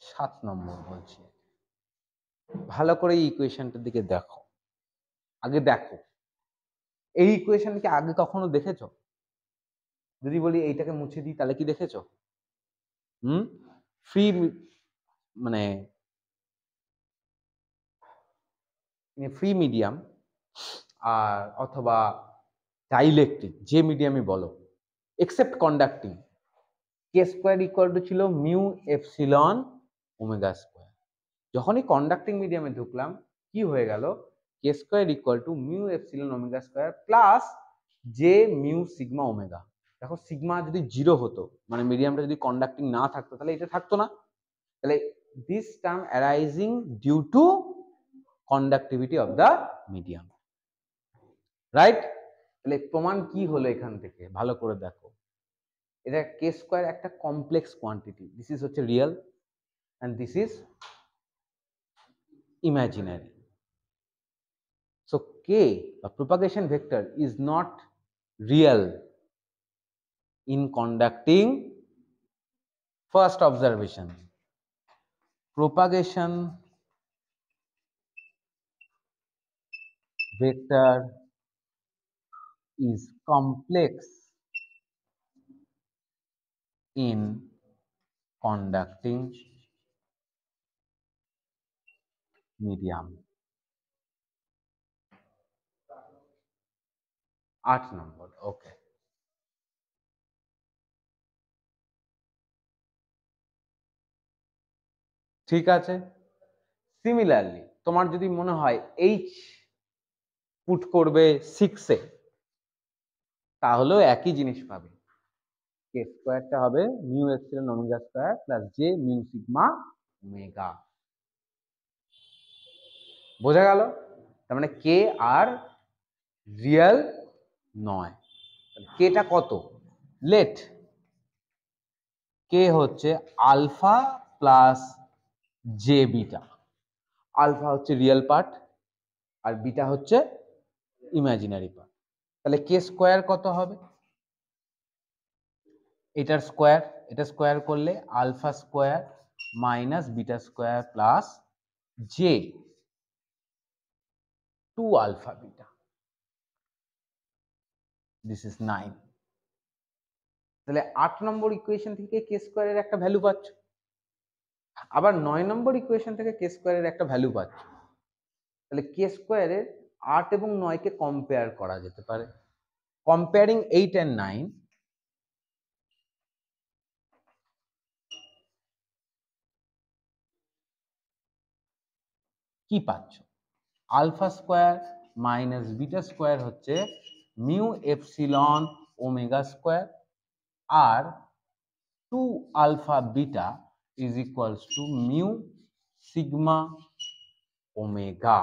7 নম্বর বলছে ভালো করে এই ইকুয়েশনটার দিকে দেখো, আগে দেখো এই ইকুয়েশনকে আগে কখনো দেখেছো? যদি বলি এইটাকে মুছে দিই তাহলে কি দেখেছো? ফ্রি মানে ফ্রি মিডিয়াম আর অথবা ডাইইলেকট্রিক যে মিডিয়ামই বলো, except conducting, K square equal to ছিল মিউ এপসিলন ওমেগা স্কোয়ার। যখনই কন্ডাক্টিং মিডিয়ামে ঢুকলাম কি হয়ে গেল, K square equal to mu epsilon omega square plus J mu sigma omega. দেখো সিগমা যদি জিরো হতো, মানে মিডিয়ামটা যদি কন্ডাক্টিং না থাকতো, তাহলে এটা থাকতো না। তাহলে this term arising due to conductivity of the medium, right? তাহলে প্রমাণ কি হলো এখান থেকে ভালো করে দেখো, এটা কে স্কোয়ার একটা কমপ্লেক্স কোয়ান্টিটি, দিস ইজ হচ্ছে real and this is imaginary. So k, a propagation vector, is not real in conducting first observation. Propagation vector is complex in conducting medium. 8 নম্বর, ওকে। ঠিক আছে। সিমিলারলি তোমার যদি মনে হয় h পুট করবে 6 এ, তাহলেও একই জিনিস পাবে, কে স্কোয়ারটা হবে mu epsilon omega square plus J mu sigma omega. বোঝা গেল? তার মানে কে আর রিয়েল নয়। কেটা কত? লেট কে হচ্ছে alpha plus J beta. Alpha হচ্ছে রিয়েল পার্ট আর বিটা হচ্ছে ইমাজিনারি পার্ট। তাহলে কে স্কোয়ার কত হবে? এটার স্কোয়ার, এটা স্কোয়ার করলে alpha square minus beta square plus J 2 alpha beta, this is 9। তাহলে 8 নম্বর ইকুয়েশন থেকে কে স্কোয়ারের একটা ভ্যালু পাচ্ছ, আবার 9 নম্বর ইকুয়েশন থেকে কে স্কোয়ারের একটা ভ্যালু পাচ্ছ। তাহলে কে স্কোয়ারের 8 এবং 9 কে কম্পেয়ার করা যেতে পারে। কম্পেয়ারিং 8 and 9, কি পাচ্ছ? Alpha square minus beta square হচ্ছে মিউ এপসিলন ওমেগা স্কোয়ার, আর 2 alpha beta is equals to mu sigma omega.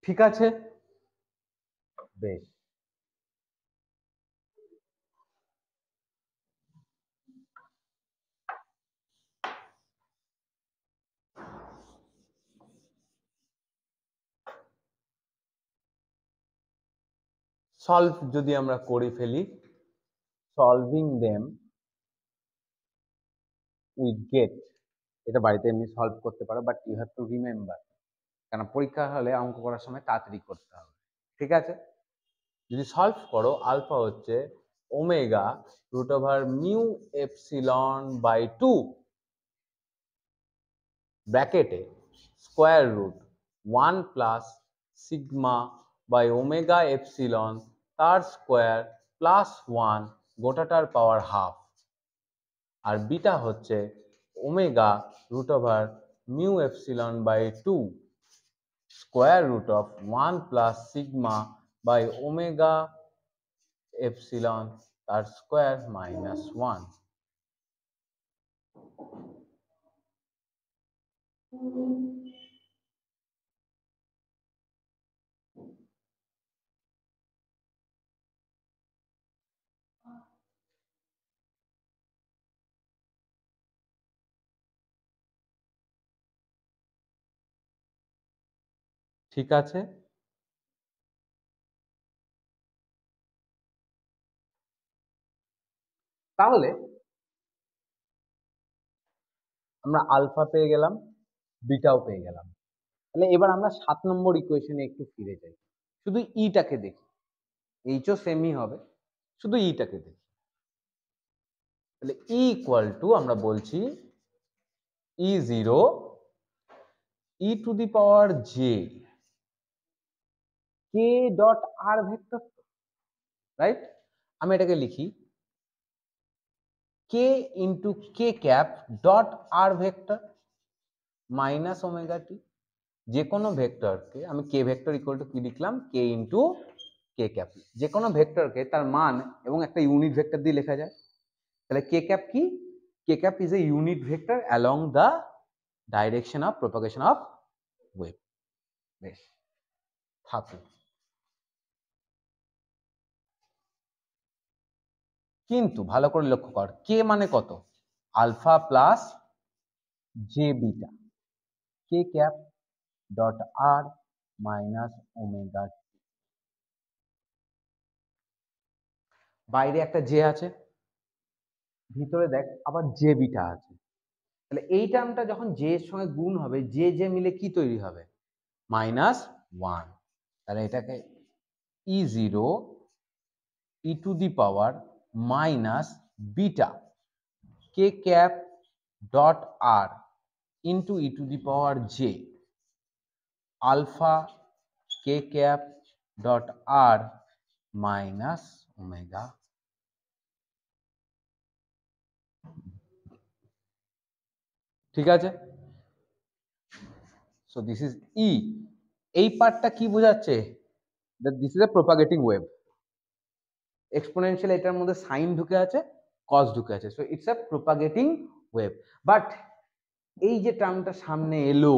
ঠিক আছে, বেশ। সলভ যদি আমরা করে ফেলি, সলভিং দেম উই গেট, এটা বাড়িতে এমনি সলভ করতে পারো, but you have to remember, কারণ পরীক্ষা হলে অঙ্ক করার সময় তাড়াতাড়ি করতে হবে। ঠিক আছে, যদি সলভ করো আলফা হচ্ছে omega root over mu epsilon by 2 ব্র্যাকেটে square root 1 plus sigma by omega epsilon তার স্কোয়ার প্লাস 1 গোটাটার পাওয়ার হাফ, আর বিটা হচ্ছে omega root over mu epsilon by 2 square root of 1 plus sigma by omega epsilon তার square minus 1। ঠিক আছে, তাহলে আমরা আলফা পেয়ে গেলাম, বিটাও পেয়ে গেলাম। তাহলে এবার আমরা 7 নম্বর ইকুয়েশনে একটু ফিরে যাই, শুধু ইটাকে দেখি, এইচও সেমই হবে, শুধু ইটাকে দেখি। তাহলে ই ইকুয়াল টু আমরা বলছি E0 e to the power J K dot R vector, right? আমি এটাকে লিখি K into K cap dot R vector minus omega T. যে কোনো ভেক্টরকে আমি কে ভেক্টর ইকুয়াল টু কি লিখলাম, কে ইন্টু কে ক্যাপ। যে কোনো ভেক্টরকে তার মান এবং একটা ইউনিট ভেক্টর দিয়ে লেখা যায়। তাহলে কে ক্যাপ কি? K cap is a unit vector along the direction of propagation of wave. বেশ, থাকে। কিন্তু ভালো করে লক্ষ্য কর, কে মানে কত? Alpha plus J beta K cap dot R minus omega. বাইরে একটা জে আছে, ভিতরে দেখ আবার জে বিটা আছে। তাহলে এই টার্মটা যখন জে এর সঙ্গে গুণ হবে, জে জে মিলে কি তৈরি হবে? Minus one. তাহলে এটাকে E0 e to the power minus beta K cap dot R into E to the power J alpha K cap dot R minus omega. ঠিক আছে? So this is E. এই পার্টটা কি বোঝাচ্ছে? that this is a propagating wave. Exponential এটার মধ্যে sine ঢুকে আছে, কস ঢুকে আছে, so it's a propagating wave. But এই যে টার্মটা সামনে এলো,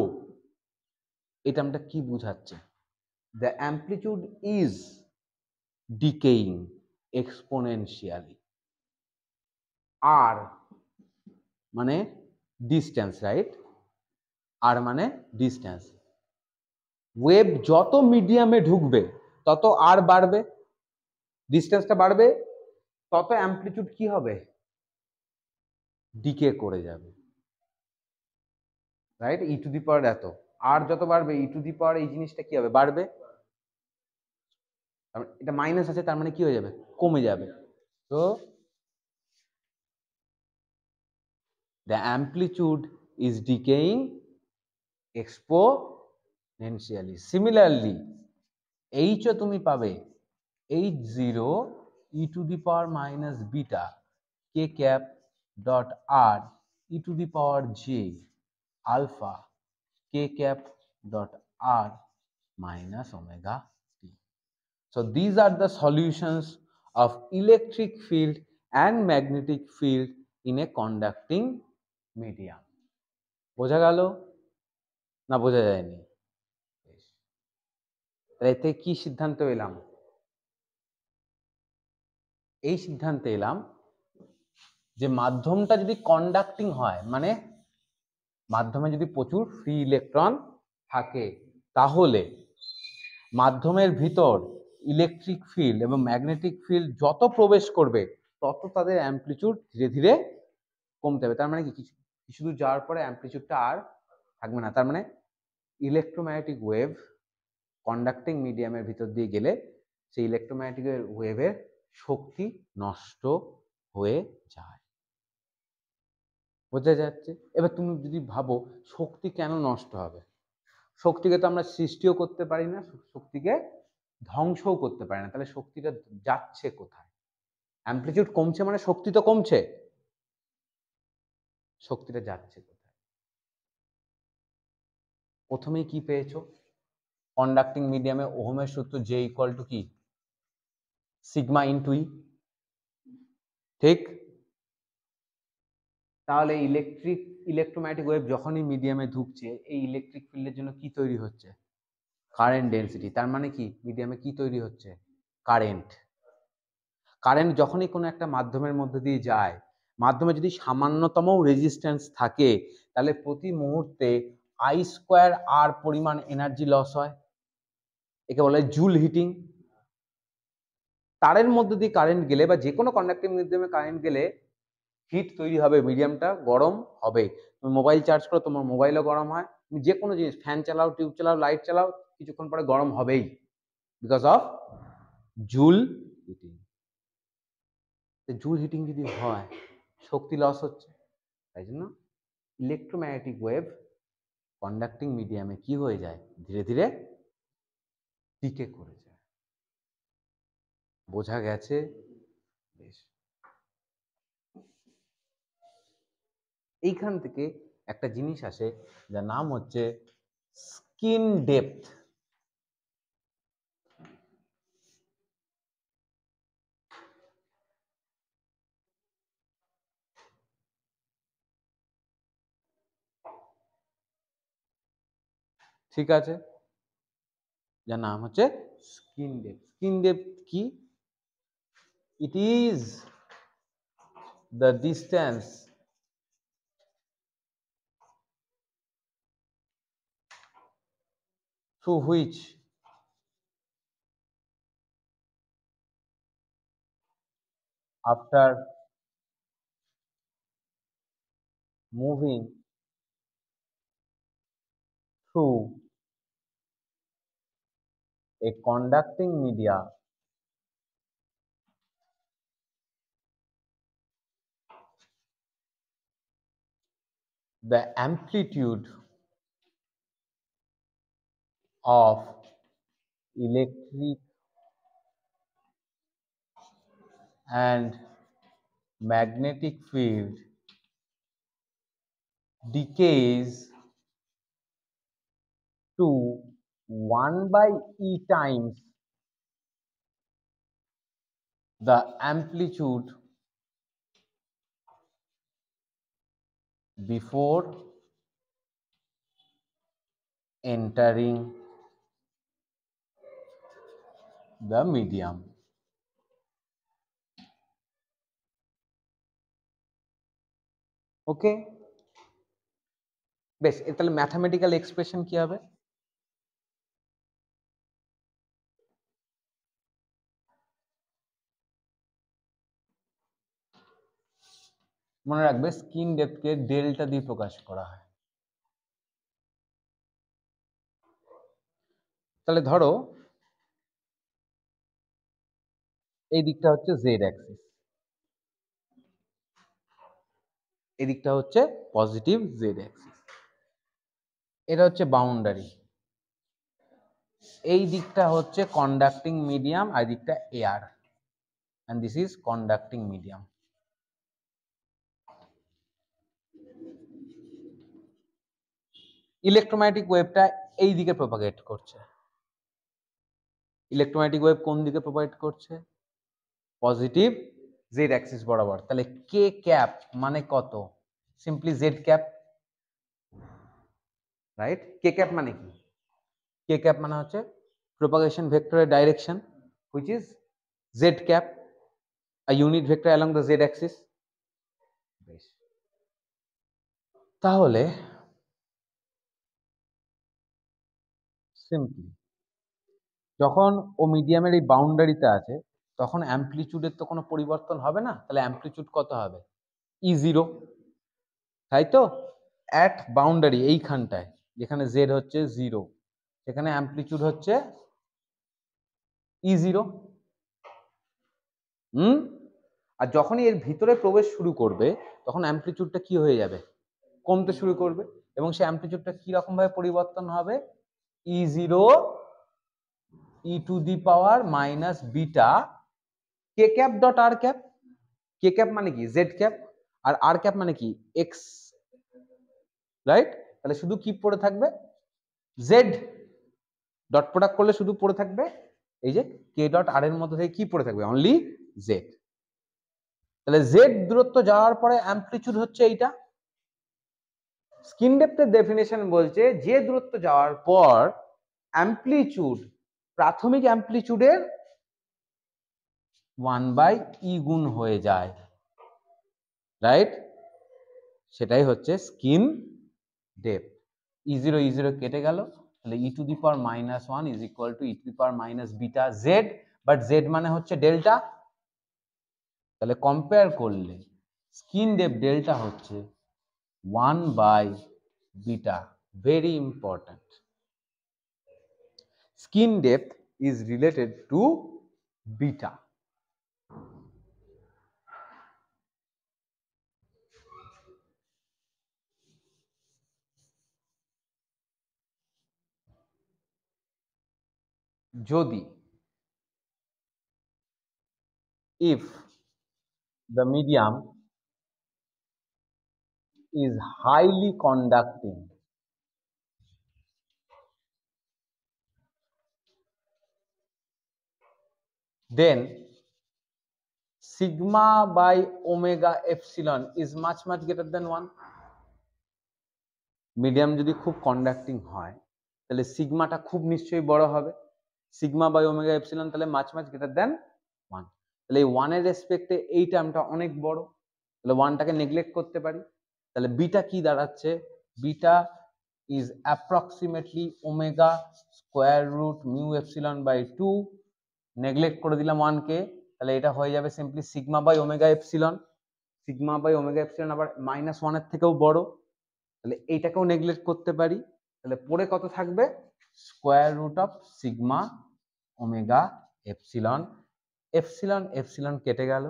এই টার্মটা কি বোঝাচ্ছে? The amplitude is decaying exponentially. আর মানে ডিস্টেন্স, রাইট? আর মানে ডিস্টেন্স। ওয়েভ যত মিডিয়ামে ঢুকবে তত আর বাড়বে, ডিস্টেন্সটা বাড়বে, তত অ্যামপ্লিটিউড কি হবে? ডিকে করে যাবে, রাইট? ই টু দি পাওয়ার এত, আর যত বাড়বে ই টু দি পাওয়ার এই জিনিসটা কি হবে? বাড়বে। এটা মাইনাস আছে, তার মানে কি হয়ে যাবে? কমে যাবে। তো the amplitude is decaying exponentially. Similarly h ও তুমি পাবে h0 e to the power minus beta k cap dot r e to the power j alpha k cap dot r minus omega t. So these are the solutions of electric field and magnetic field in a conducting medium. বোঝা গেল না বোঝা যায়নি? এতে কি সিদ্ধান্ত এলাম? এই সিদ্ধান্তে এলাম যে মাধ্যমটা যদি কন্ডাক্টিং হয়, মানে মাধ্যমে যদি প্রচুর ফ্রি ইলেকট্রন থাকে, তাহলে মাধ্যমের ভিতর ইলেকট্রিক ফিল্ড এবং ম্যাগনেটিক ফিল্ড যত প্রবেশ করবে তত তাদের অ্যামপ্লিটিউড ধীরে ধীরে কমতে হবে। তার মানে কি, কিছু দূর যাওয়ার পরে অ্যামপ্লিটিউডটা আর থাকবে না। তার মানে ইলেকট্রোম্যাগনেটিক ওয়েভ কন্ডাক্টিং মিডিয়ামের ভিতর দিয়ে গেলে সেই ইলেকট্রোম্যাগনেটিক ওয়েভের শক্তি নষ্ট হয়ে যায়। বোঝা যাচ্ছে? এবার তুমি যদি ভাবো শক্তি কেন নষ্ট হবে, শক্তিকে তো আমরা সৃষ্টিও করতে পারি না, শক্তিকে ধ্বংসও করতে পারি না, তাহলে শক্তিটা যাচ্ছে কোথায়? অ্যামপ্লিটিউড কমছে মানে শক্তি তো কমছে, শক্তিটা যাচ্ছে কোথায়? প্রথমেই কি পেয়েছো? কন্ডাক্টিং মিডিয়ামে ওহমের সূত্র জে ইকুয়াল টু কি? সিগমা ইনটু ই, ঠিক? তাহলে ইলেকট্রোম্যাগনেটিক ওয়েভ যখনই মিডিয়ামে ঢুকছে, এই ইলেকট্রিক ফিল্ডের জন্য কি তৈরি হচ্ছে? Current density. তার মানে কি, মিডিয়ামে কি তৈরি হচ্ছে? কারেন্ট। কারেন্ট যখনই কোনো একটা মাধ্যমের মধ্যে দিয়ে যায়, মাধ্যমে যদি সামান্যতম রেজিস্ট্যান্স থাকে, তাহলে প্রতি মুহূর্তে আই স্কোয়ার আর পরিমাণ এনার্জি লস হয়, একে বলে জুল হিটিং। তারের মধ্যে দিয়ে কারেন্ট গেলে বা যে কোনো কন্ডাক্টিং মিডিয়ামে কারেন্ট গেলে হিট তৈরি হবে, মিডিয়ামটা গরম হবে, তুমি মোবাইল চার্জ করো, তোমার মোবাইলও গরম হয়। তুমি যে কোনো জিনিস, ফ্যান চালাও, টিউব চালাও, লাইট চালাও, কিছুক্ষণ পরে গরম হবেই, because of Joule heating. Joule heating যদি হয়, শক্তি লস হচ্ছে, তাই জন্য ইলেকট্রোম্যাগনেটিক ওয়েভ কন্ডাক্টিং মিডিয়ামে কি হয়ে যায়, ধীরে ধীরে ডিকে করে যায়। বোঝা গেছে? বেশ। এইখান থেকে একটা জিনিস আসে, যার নাম হচ্ছে স্কিন ডেপথ। ঠিক আছে, যার নাম হচ্ছে স্কিন ডেপথ। স্কিন ডেপথ কি? It is the distance through which after moving through a conducting media, the amplitude of electric and magnetic field decays to 1 by E times the amplitude before entering the medium. ওকে, বেশ। তাহলে mathematical expression কি হবে? মনে রাখবে, skin ডেপথকে delta দিয়ে প্রকাশ করা হয়। তাহলে ধরো এই দিকটা হচ্ছে জেড অ্যাক্সিস, এই দিকটা হচ্ছে পজিটিভ জেড অ্যাক্সিস, এটা হচ্ছে বাউন্ডারি, এই দিকটা হচ্ছে কন্ডাক্টিং মিডিয়াম, আর দিকটা air, and this is conducting medium. Electromagnetic ওয়েভটা এই দিকে প্রপাগেট করছে। ইলেকট্রোম্যাগনেটিক ওয়েভ কোন দিকে প্রপাগেট করছে? পজিটিভ জেড অ্যাক্সিস বরাবর। তাহলে কে ক্যাপ মানে কত? Simply Z cap, right? K cap মানে কি? কে ক্যাপ মানে হচ্ছে প্রপাগেশন ভেক্টরের direction, which is Z cap, a unit vector along the z axis. বেশ, তাহলে সিম্পলি যখন ও মিডিয়ামের এই বাউন্ডারিতে আছে, তখন অ্যামপ্লিচিউডের তো কোনো পরিবর্তন হবে না। তাহলে অ্যামপ্লিচিউড কত হবে? E0, তাই তো? অ্যাট বাউন্ডারি এইখানটায় যেখানে জেড হচ্ছে 0, সেখানে অ্যামপ্লিচিউড হচ্ছে E0। আর যখনই এর ভিতরে প্রবেশ শুরু করবে, তখন অ্যামপ্লিচিউডটা কি হয়ে যাবে? কমতে শুরু করবে, এবং সেই অ্যামপ্লিচিউডটা কি রকম ভাবে পরিবর্তন হবে? E0 e to the power minus beta K cap dot R cap. K cap মানে কি? জেড ক্যাপ, আর আর ক্যাপ মানে কি? X, right? তাহলে শুধু কি পড়ে থাকবে? জেড। ডট প্রোডাক্ট করলে শুধু পড়ে থাকবে এই যে কে ডট আর এর মধ্যে থেকে কি পড়ে থাকবে? Only Z. তাহলে জেড দূরত্ব যাওয়ার পরে অ্যামপ্লিচিউড হচ্ছে এইটা। স্কিন ডেপথের ডেফিনেশন বলছে যে দূরত্ব যাওয়ার পর অ্যামপ্লিচিউড প্রাথমিক অ্যামপ্লিচিউডের 1/e গুণ হয়ে যায়, রাইট? সেটাই হচ্ছে স্কিন ডেপথ। E0 E0 কেটে গেল, তাহলে e to the power -1 is equal two e to the power minus beta Z, but Z মানে হচ্ছে ডেল্টা। তাহলে কম্পেয়ার করলে স্কিন ডেপথ ডেল্টা হচ্ছে 1/β. Very important. Skin depth is related to beta. যদি if the medium is highly conducting, then sigma by omega epsilon is much greater than 1. Medium যদি খুব conducting হয় তাহলে সিগমাটা খুব নিশ্চয়ই বড় হবে, সিগমা বাই ওমেগা এপসিলন তাহলে মাচ গ্রেটার দেন 1। তাহলে এই 1 এর রেসপেক্টে এই টার্মটা অনেক বড়, তাহলে 1টাকে নেগলেক্ট করতে পারি। তাহলে বিটা কি দাঁড়াচ্ছে? Beta is approximately omega square root mu epsilon by 2, neglect করে দিলাম 1 কে, তাহলে এটা হয়ে যাবে simply sigma by omega epsilon. Sigma by omega epsilon আবার -1 এর থেকেও বড়, তাহলে এইটাকেও নেগলেক্ট করতে পারি। তাহলে পরে কত থাকবে? Square root of sigma omega epsilon. Epsilon epsilon কেটে গেল,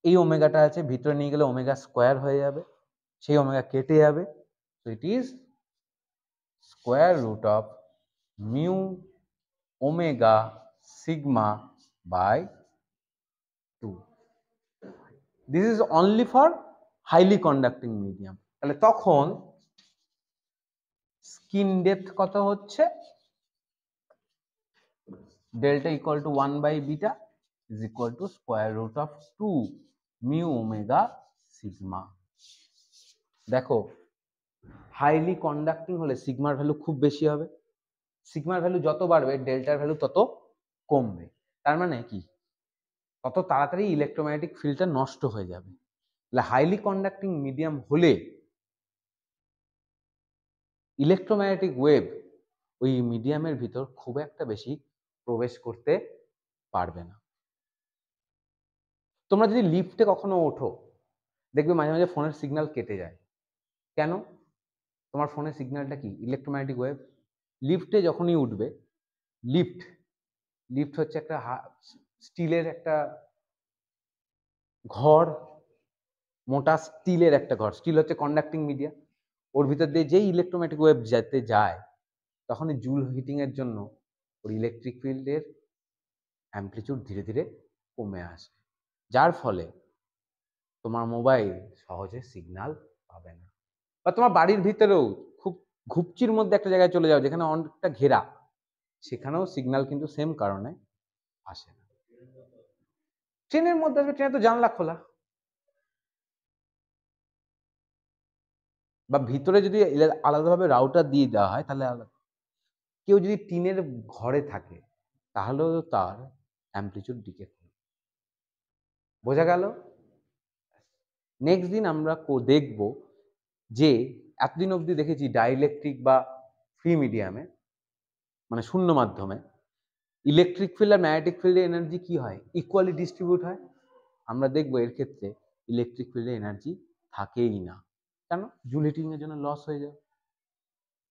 এই ওমেগাটা আছে ভিতরে নিয়ে গেলে ওমেগা স্কোয়ার হয়ে যাবে, সেই ওমেগা কেটে যাবে। So it is square root of mu omega sigma by 2। This is only for highly conducting medium. তাহলে তখন স্কিন ডেপথ কত হচ্ছে? Delta equal to 1/β is equal to square root of 2 mu omega sigma. দেখো highly conducting হলে সিগমার value খুব বেশি হবে, সিগমার ভ্যালু যত বাড়বে ডেল্টার ভ্যালু তত কমবে। তার মানে কি? তত তাড়াতাড়ি ইলেকট্রোম্যাগনেটিক ফিল্ডটা নষ্ট হয়ে যাবে। তাহলে হাইলি কন্ডাক্টিং মিডিয়াম হলে ইলেকট্রোম্যাগনেটিক ওয়েভ ওই মিডিয়ামের ভিতর খুব একটা বেশি প্রবেশ করতে পারবে না। তোমরা যদি লিফটে কখনো ওঠো দেখবে মাঝে মাঝে ফোনের সিগন্যাল কেটে যায়। কেন? তোমার ফোনের সিগন্যালটা কি? Electromagnetic wave. লিফটে যখনই উঠবে, লিফট হচ্ছে একটা স্টিলের একটা ঘর, মোটা স্টিলের একটা ঘর। স্টিল হচ্ছে কন্ডাক্টিং মিডিয়া, ওর ভিতর দিয়ে যেই ইলেকট্রোম্যাগনেটিক ওয়েভ যেতে যায় তখন জুল হিটিং এর জন্য ওর ইলেকট্রিক ফিল্ডের অ্যামপ্লিটিউড ধীরে ধীরে কমে আসে, যার ফলে তোমার মোবাইল সহজে সিগন্যাল পাবে না। বা তোমার বাড়ির ভিতরেও খুব ঘুপচির মধ্যে একটা জায়গায় চলে যাও যেখানে অনেকটা ঘেরা, সেখানেও সিগন্যাল কিন্তু সেম কারণে আসে না। ট্রেনের মধ্যে আসবে, ট্রেনে তো জানলা খোলা, বা ভিতরে যদি আলাদাভাবে রাউটার দিয়ে দেওয়া হয় তাহলে আলাদা। কেউ যদি টিনের ঘরে থাকে তাহলেও তার অ্যামপ্লিটিউড ডিকে করবে। বোঝা গেল? নেক্সট দিন আমরা দেখব যে এতদিন অবধি দেখেছি ডাইইলেকট্রিক বা ফ্রি মিডিয়ামে মানে শূন্য মাধ্যমে ইলেকট্রিক ফিল্ড আর ম্যাগনেটিক ফিল্ডের এনার্জি কি হয়? ইকুয়ালি ডিস্ট্রিবিউট হয়। আমরা দেখব এর ক্ষেত্রে ইলেকট্রিক ফিল্ডের এনার্জি থাকেই না। কেন? জুল হিটিং এর জন্য লস হয়ে যায়।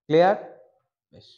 ক্লিয়ার? বেশ।